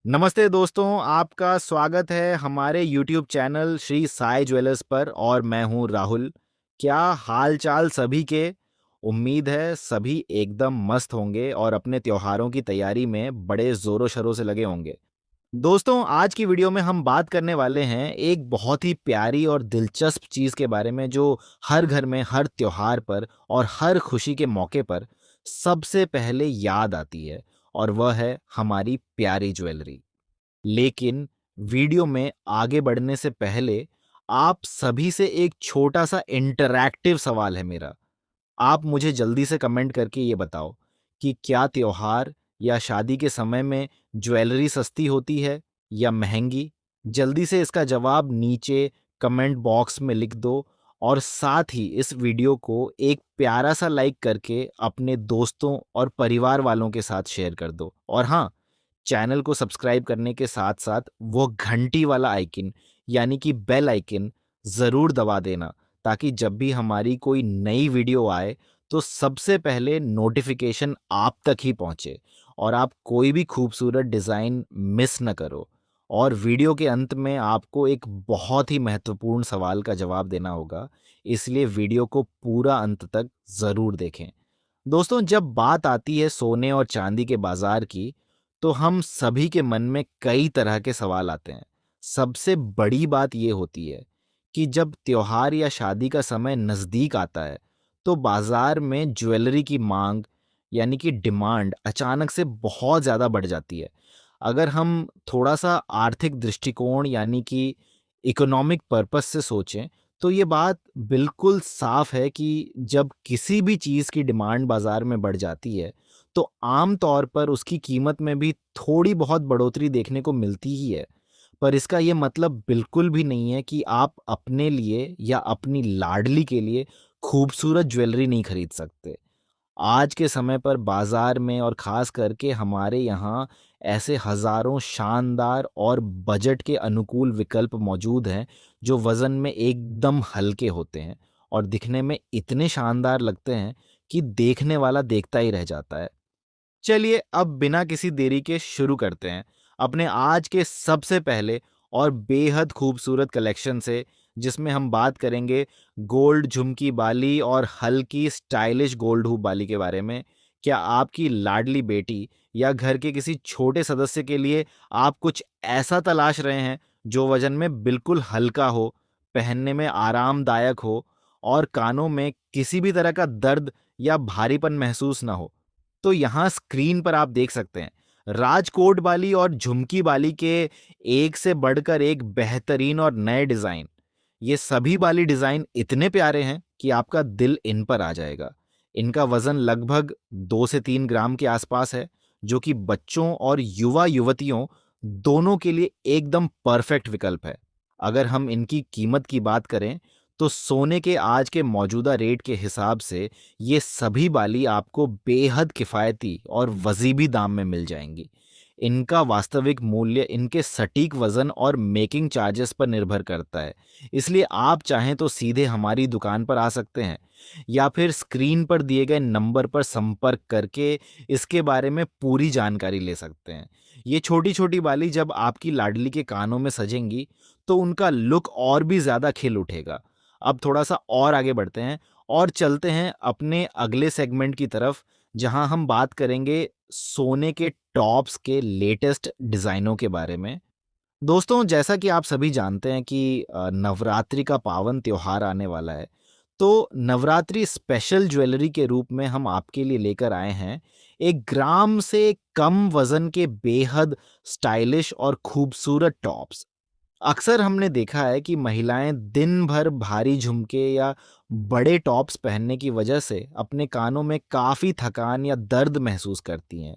नमस्ते दोस्तों, आपका स्वागत है हमारे YouTube channel Shri Sai jewellers पर और मैं हूं राहुल। क्या हाल चाल सभी के? उम्मीद है सभी एकदम मस्त होंगे और अपने त्योहारों की तैयारी में बड़े जोरों शोरों से लगे होंगे। दोस्तों, आज की वीडियो में हम बात करने वाले हैं एक बहुत ही प्यारी और दिलचस्प चीज़ के बारे में जो हर घर में, हर त्योहार पर और हर खुशी के मौके पर सबसे पहले याद आती है, और वह है हमारी प्यारी ज्वेलरी। लेकिन वीडियो में आगे बढ़ने से पहले आप सभी से एक छोटा-सा इंटरैक्टिव सवाल है मेरा। आप मुझे जल्दी से कमेंट करके ये बताओ कि क्या त्योहार या शादी के समय में ज्वेलरी सस्ती होती है या महंगी? जल्दी से इसका जवाब नीचे कमेंट बॉक्स में लिख दो और साथ ही इस वीडियो को एक प्यारा सा लाइक करके अपने दोस्तों और परिवार वालों के साथ शेयर कर दो। और हाँ, चैनल को सब्सक्राइब करने के साथ-साथ वो घंटी वाला आइकन यानी कि बेल आइकन ज़रूर दबा देना, ताकि जब भी हमारी कोई नई वीडियो आए तो सबसे पहले नोटिफिकेशन आप तक ही पहुंचे और आप कोई भी खूबसूरत डिज़ाइन मिस न करो। और वीडियो के अंत में आपको एक बहुत ही महत्वपूर्ण सवाल का जवाब देना होगा, इसलिए वीडियो को पूरा अंत तक ज़रूर देखें। दोस्तों, जब बात आती है सोने और चांदी के बाजार की, तो हम सभी के मन में कई तरह के सवाल आते हैं। सबसे बड़ी बात ये होती है कि जब त्योहार या शादी का समय नज़दीक आता है, तो बाजार में ज्वेलरी की मांग यानी कि डिमांड अचानक से बहुत ज़्यादा बढ़ जाती है। अगर हम थोड़ा-सा आर्थिक दृष्टिकोण यानी कि इकोनॉमिक पर्पस से सोचें, तो ये बात बिल्कुल साफ है कि जब किसी भी चीज़ की डिमांड बाज़ार में बढ़ जाती है, तो आम तौर पर उसकी कीमत में भी थोड़ी बहुत बढ़ोतरी देखने को मिलती ही है। पर इसका ये मतलब बिल्कुल भी नहीं है कि आप अपने लिए या अपनी लाडली के लिए खूबसूरत ज्वेलरी नहीं खरीद सकते। आज के समय पर बाजार में और ख़ास करके हमारे यहाँ ऐसे हज़ारों शानदार और बजट के अनुकूल विकल्प मौजूद हैं, जो वज़न में एकदम हल्के होते हैं और दिखने में इतने शानदार लगते हैं कि देखने वाला देखता ही रह जाता है। चलिए अब बिना किसी देरी के शुरू करते हैं अपने आज के सबसे पहले और बेहद खूबसूरत कलेक्शन से, जिसमें हम बात करेंगे गोल्ड झुमकी बाली और हल्की स्टाइलिश गोल्ड हुप बाली के बारे में। क्या आपकी लाडली बेटी या घर के किसी छोटे सदस्य के लिए आप कुछ ऐसा तलाश रहे हैं जो वजन में बिल्कुल हल्का हो, पहनने में आरामदायक हो और कानों में किसी भी तरह का दर्द या भारीपन महसूस ना हो? तो यहाँ स्क्रीन पर आप देख सकते हैं राजकोट बाली और झुमकी बाली के एक से बढ़कर एक बेहतरीन और नए डिजाइन। ये सभी बाली डिजाइन इतने प्यारे हैं कि आपका दिल इन पर आ जाएगा। इनका वजन लगभग 2 से 3 ग्राम के आसपास है, जो कि बच्चों और युवा युवतियों दोनों के लिए एकदम परफेक्ट विकल्प है। अगर हम इनकी कीमत की बात करें, तो सोने के आज के मौजूदा रेट के हिसाब से ये सभी बाली आपको बेहद किफ़ायती और वज़ीबी दाम में मिल जाएँगी। इनका वास्तविक मूल्य इनके सटीक वज़न और मेकिंग चार्जेस पर निर्भर करता है। इसलिए आप चाहें तो सीधे हमारी दुकान पर आ सकते हैं या फिर स्क्रीन पर दिए गए नंबर पर संपर्क करके इसके बारे में पूरी जानकारी ले सकते हैं। ये छोटी-छोटी बाली जब आपकी लाडली के कानों में सजेंगी, तो उनका लुक और भी ज़्यादा खिल उठेगा। अब थोड़ा-सा और आगे बढ़ते हैं और चलते हैं अपने अगले सेगमेंट की तरफ, जहां हम बात करेंगे सोने के टॉप्स के लेटेस्ट डिज़ाइनों के बारे में। दोस्तों, जैसा कि आप सभी जानते हैं कि नवरात्रि का पावन त्योहार आने वाला है, तो नवरात्रि स्पेशल ज्वेलरी के रूप में हम आपके लिए लेकर आए हैं 1 ग्राम से कम वज़न के बेहद स्टाइलिश और खूबसूरत टॉप्स। अक्सर हमने देखा है कि महिलाएं दिन भर भारी झुमके या बड़े टॉप्स पहनने की वजह से अपने कानों में काफ़ी थकान या दर्द महसूस करती हैं।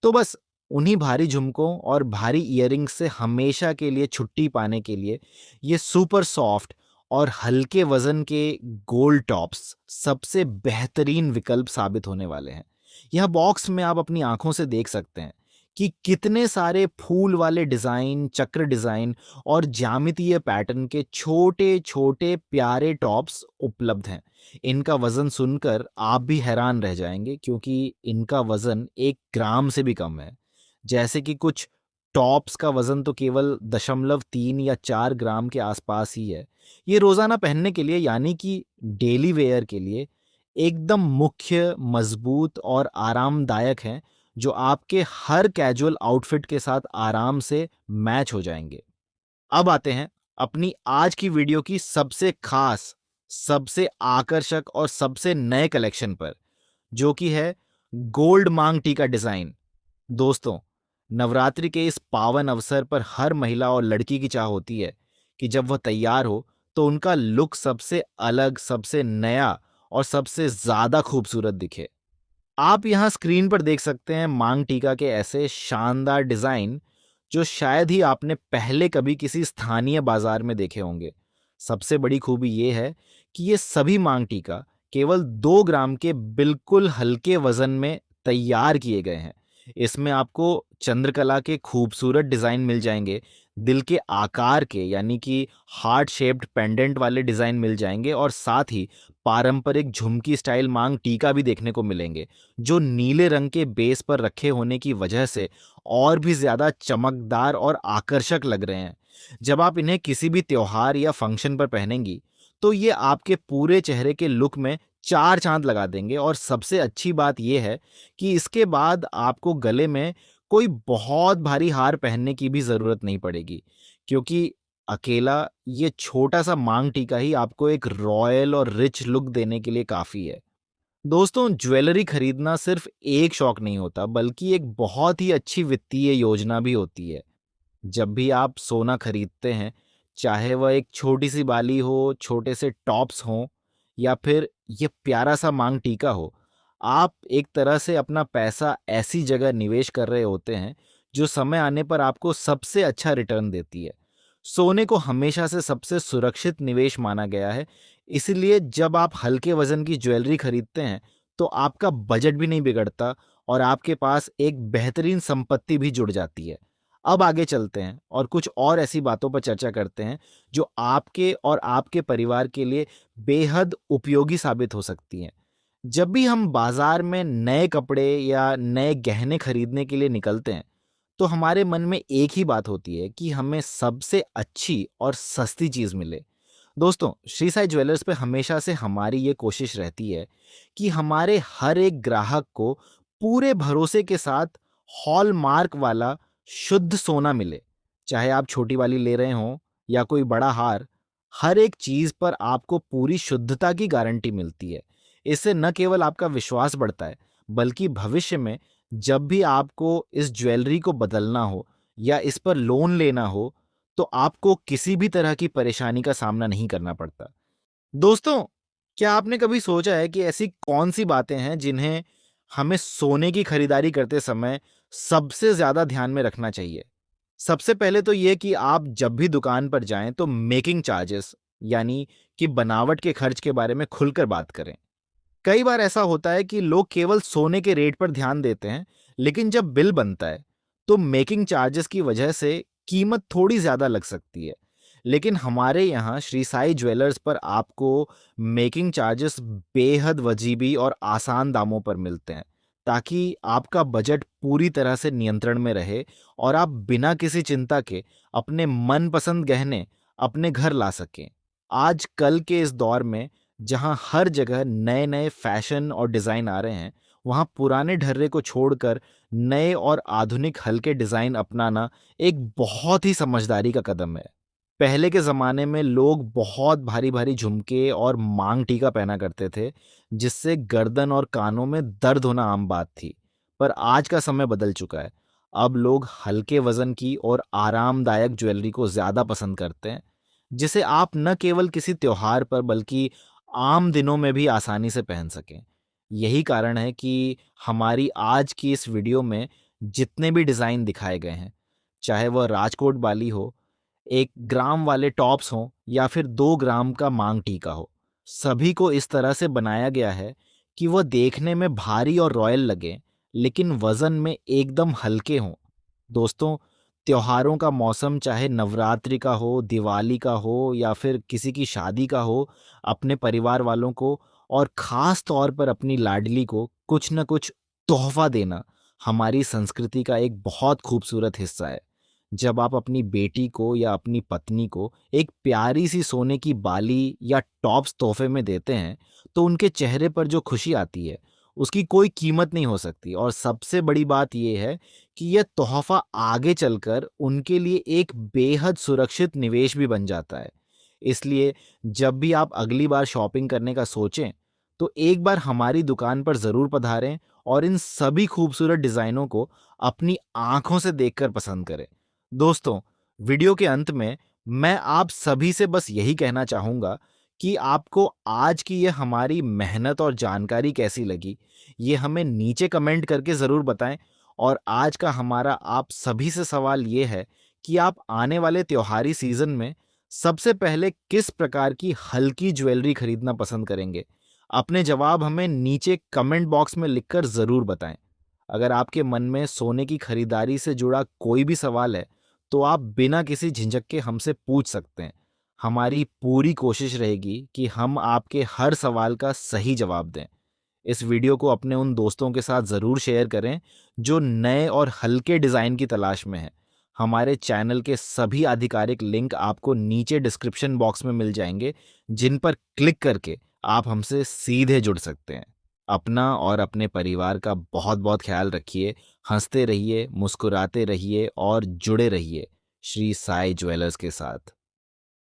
तो बस उन्हीं भारी झुमकों और भारी इयररिंग्स से हमेशा के लिए छुट्टी पाने के लिए ये सुपर सॉफ्ट और हल्के वजन के गोल्ड टॉप्स सबसे बेहतरीन विकल्प साबित होने वाले हैं। यह बॉक्स में आप अपनी आंखों से देख सकते हैं कि कितने सारे फूल वाले डिज़ाइन, चक्र डिज़ाइन और ज्यामितीय पैटर्न के छोटे-छोटे प्यारे टॉप्स उपलब्ध हैं। इनका वज़न सुनकर आप भी हैरान रह जाएँगे, क्योंकि इनका वज़न 1 ग्राम से भी कम है। जैसे कि कुछ टॉप्स का वजन तो केवल 0.3 या 4 ग्राम के आसपास ही है। ये रोजाना पहनने के लिए यानी कि डेली वेयर के लिए एकदम मुख्य, मजबूत और आरामदायक हैं, जो आपके हर कैजुअल आउटफिट के साथ आराम से मैच हो जाएंगे। अब आते हैं अपनी आज की वीडियो की सबसे खास, सबसे आकर्षक और सबसे नए कलेक्शन पर, जो कि है गोल्ड मांग टीका डिजाइन। दोस्तों, नवरात्रि के इस पावन अवसर पर हर महिला और लड़की की चाह होती है कि जब वह तैयार हो तो उनका लुक सबसे अलग, सबसे नया और सबसे ज्यादा खूबसूरत दिखे। आप यहां स्क्रीन पर देख सकते हैं मांग टीका के ऐसे शानदार डिजाइन, जो शायद ही आपने पहले कभी किसी स्थानीय बाजार में देखे होंगे। सबसे बड़ी खूबी यह है कि ये सभी मांग टीका केवल 2 ग्राम के बिल्कुल हल्के वजन में तैयार किए गए हैं। इसमें आपको चंद्रकला के खूबसूरत डिजाइन मिल जाएंगे, दिल के आकार के यानी कि हार्ट शेप्ड पेंडेंट वाले डिजाइन मिल जाएंगे, और साथ ही पारंपरिक झुमकी स्टाइल मांग टीका भी देखने को मिलेंगे, जो नीले रंग के बेस पर रखे होने की वजह से और भी ज्यादा चमकदार और आकर्षक लग रहे हैं। जब आप इन्हें किसी भी त्योहार या फंक्शन पर पहनेंगी तो ये आपके पूरे चेहरे के लुक में चार चांद लगा देंगे। और सबसे अच्छी बात यह है कि इसके बाद आपको गले में कोई बहुत भारी हार पहनने की भी जरूरत नहीं पड़ेगी, क्योंकि अकेला ये छोटा सा मांग टीका ही आपको एक रॉयल और रिच लुक देने के लिए काफी है। दोस्तों, ज्वेलरी खरीदना सिर्फ एक शौक नहीं होता, बल्कि एक बहुत ही अच्छी वित्तीय योजना भी होती है। जब भी आप सोना खरीदते हैं, चाहे वह एक छोटी सी बाली हो, छोटे से टॉप्स हों, या फिर ये प्यारा सा मांग टीका हो, आप एक तरह से अपना पैसा ऐसी जगह निवेश कर रहे होते हैं जो समय आने पर आपको सबसे अच्छा रिटर्न देती है। सोने को हमेशा से सबसे सुरक्षित निवेश माना गया है, इसलिए जब आप हल्के वजन की ज्वेलरी खरीदते हैं तो आपका बजट भी नहीं बिगड़ता और आपके पास एक बेहतरीन संपत्ति भी जुड़ जाती है। अब आगे चलते हैं और कुछ और ऐसी बातों पर चर्चा करते हैं जो आपके और आपके परिवार के लिए बेहद उपयोगी साबित हो सकती हैं। जब भी हम बाजार में नए कपड़े या नए गहने खरीदने के लिए निकलते हैं, तो हमारे मन में एक ही बात होती है कि हमें सबसे अच्छी और सस्ती चीज मिले। दोस्तों, श्री साई ज्वेलर्स पे हमेशा से हमारी ये कोशिश रहती है कि हमारे हर एक ग्राहक को पूरे भरोसे के साथ हॉलमार्क वाला शुद्ध सोना मिले। चाहे आप छोटी वाली ले रहे हों या कोई बड़ा हार, हर एक चीज पर आपको पूरी शुद्धता की गारंटी मिलती है। इससे न केवल आपका विश्वास बढ़ता है, बल्कि भविष्य में जब भी आपको इस ज्वेलरी को बदलना हो या इस पर लोन लेना हो, तो आपको किसी भी तरह की परेशानी का सामना नहीं करना पड़ता। दोस्तों, क्या आपने कभी सोचा है कि ऐसी कौन सी बातें हैं जिन्हें हमें सोने की खरीदारी करते समय सबसे ज्यादा ध्यान में रखना चाहिए? सबसे पहले तो ये कि आप जब भी दुकान पर जाएं तो मेकिंग चार्जेस यानी कि बनावट के खर्च के बारे में खुलकर बात करें। कई बार ऐसा होता है कि लोग केवल सोने के रेट पर ध्यान देते हैं, लेकिन जब बिल बनता है तो मेकिंग चार्जेस की वजह से कीमत थोड़ी ज्यादा लग सकती है। लेकिन हमारे यहाँ श्री साई ज्वेलर्स पर आपको मेकिंग चार्जेस बेहद वजीबी और आसान दामों पर मिलते हैं, ताकि आपका बजट पूरी तरह से नियंत्रण में रहे और आप बिना किसी चिंता के अपने मनपसंद गहने अपने घर ला सकें। आज कल के इस दौर में जहां हर जगह नए नए फैशन और डिजाइन आ रहे हैं, वहां पुराने ढर्रे को छोड़कर नए और आधुनिक हल्के डिजाइन अपनाना एक बहुत ही समझदारी का कदम है। पहले के जमाने में लोग बहुत भारी भारी झुमके और मांग टीका पहना करते थे, जिससे गर्दन और कानों में दर्द होना आम बात थी। पर आज का समय बदल चुका है। अब लोग हल्के वजन की और आरामदायक ज्वेलरी को ज्यादा पसंद करते हैं, जिसे आप न केवल किसी त्योहार पर बल्कि आम दिनों में भी आसानी से पहन सकें। यही कारण है कि हमारी आज की इस वीडियो में जितने भी डिज़ाइन दिखाए गए हैं, चाहे वह राजकोट वाली हो, 1 ग्राम वाले टॉप्स हों या फिर 2 ग्राम का मांग टीका हो, सभी को इस तरह से बनाया गया है कि वह देखने में भारी और रॉयल लगे, लेकिन वजन में एकदम हल्के हों। दोस्तों, त्योहारों का मौसम चाहे नवरात्रि का हो, दिवाली का हो या फिर किसी की शादी का हो, अपने परिवार वालों को और खास तौर पर अपनी लाडली को कुछ न कुछ तोहफा देना हमारी संस्कृति का एक बहुत खूबसूरत हिस्सा है। जब आप अपनी बेटी को या अपनी पत्नी को एक प्यारी सी सोने की बाली या टॉप्स तोहफे में देते हैं, तो उनके चेहरे पर जो खुशी आती है, उसकी कोई कीमत नहीं हो सकती। और सबसे बड़ी बात यह है कि यह तोहफा आगे चलकर उनके लिए एक बेहद सुरक्षित निवेश भी बन जाता है। इसलिए जब भी आप अगली बार शॉपिंग करने का सोचें, तो एक बार हमारी दुकान पर ज़रूर पधारें और इन सभी खूबसूरत डिज़ाइनों को अपनी आंखों से देखकर पसंद करें। दोस्तों, वीडियो के अंत में मैं आप सभी से बस यही कहना चाहूँगा कि आपको आज की ये हमारी मेहनत और जानकारी कैसी लगी, ये हमें नीचे कमेंट करके ज़रूर बताएं। और आज का हमारा आप सभी से सवाल ये है कि आप आने वाले त्योहारी सीज़न में सबसे पहले किस प्रकार की हल्की ज्वेलरी खरीदना पसंद करेंगे? अपने जवाब हमें नीचे कमेंट बॉक्स में लिखकर ज़रूर बताएं। अगर आपके मन में सोने की खरीदारी से जुड़ा कोई भी सवाल है, तो आप बिना किसी झिझक के हमसे पूछ सकते हैं। हमारी पूरी कोशिश रहेगी कि हम आपके हर सवाल का सही जवाब दें। इस वीडियो को अपने उन दोस्तों के साथ ज़रूर शेयर करें जो नए और हल्के डिज़ाइन की तलाश में हैं। हमारे चैनल के सभी आधिकारिक लिंक आपको नीचे डिस्क्रिप्शन बॉक्स में मिल जाएंगे, जिन पर क्लिक करके आप हमसे सीधे जुड़ सकते हैं। अपना और अपने परिवार का बहुत बहुत ख्याल रखिए। हंसते रहिए, मुस्कुराते रहिए और जुड़े रहिए श्री साई ज्वेलर्स के साथ।